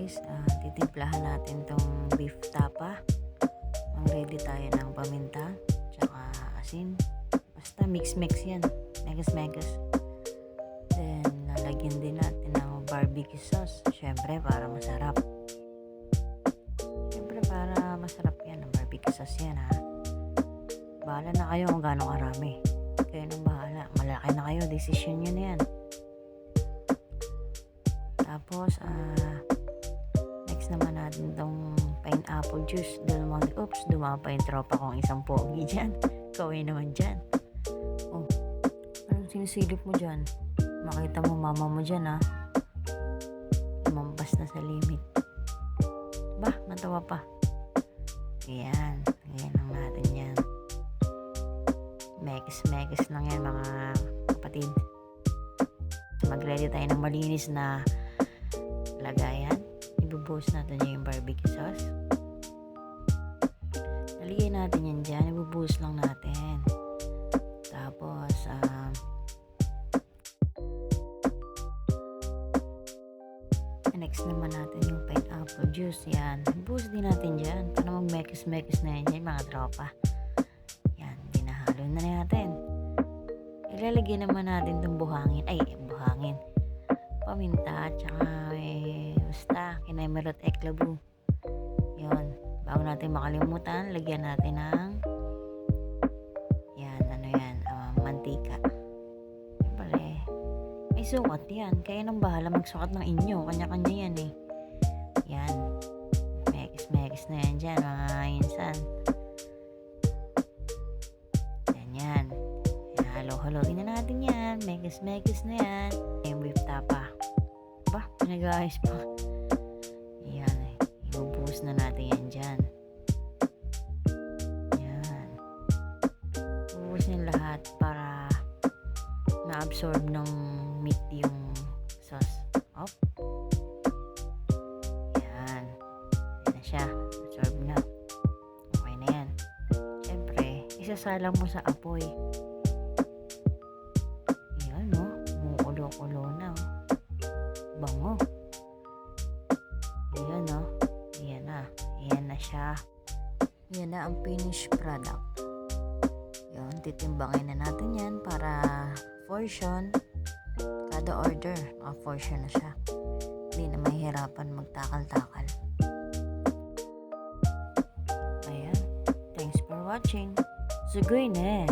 guys, titimplahan natin tong beef tapa. Ready tayo ng paminta tsaka asin, basta mix yan, megas. Then lalagyan din natin ng barbecue sauce, syempre para masarap yan ng barbecue sauce yan ha. Bahala na kayo kung gaano karami, kayo nang bahala, malaki na kayo, decision nyo na yan. Tapos next naman natin tong pineapple juice. Dumapa yung tropa kong isang pogi dyan. Kawin naman dyan. Oh, anong sinisilip mo dyan? Makita mo mama mo dyan ha. Lumampas na sa limit. Bah, natawa pa. Ayan lang natin yan. Mekis lang yan mga kapatid. Mag-ready tayo ng malinis na lagayan. Ibubuhos natin yung barbecue sauce. Naligay natin yan dyan. Ibubuhos lang natin. Tapos next naman natin yung pineapple juice. Yan. Ibubuhos din natin dyan. Para mag-mekis na yan dyan mga tropa. Yan. Dinahalo na natin. Ilalagay naman natin itong buhangin. Paminta, tsaka basta kinaimerot eklabu. Yun. Bago natin makalimutan, lagyan natin ng mantika. Siyempre, may sukat yan. Kaya nang bahala magsukat ng inyo. Kanya-kanya yan eh. Yan. Mekis na yan dyan mga insan. Yan. Halo-haloin na natin yan. Mekis na yan. Yung beef tapa. Ba, pinag-ayos pa. Yan. Ibubuhos na natin yan dyan. Yan. Ibubuhos yung lahat para na-absorb ng meat yung sauce. Op. Yan. Yan na siya. Absorb na. Okay na yan. Siyempre, isasalang mo sa apoy. Kulo na bango. Ayan na siya. Yan na ang finished product. Yun, titimbangin na natin yan para portion. Kada order portion na siya, hindi na mahihirapan magtakal-takal. Ayan, thanks for watching. Sugoy na.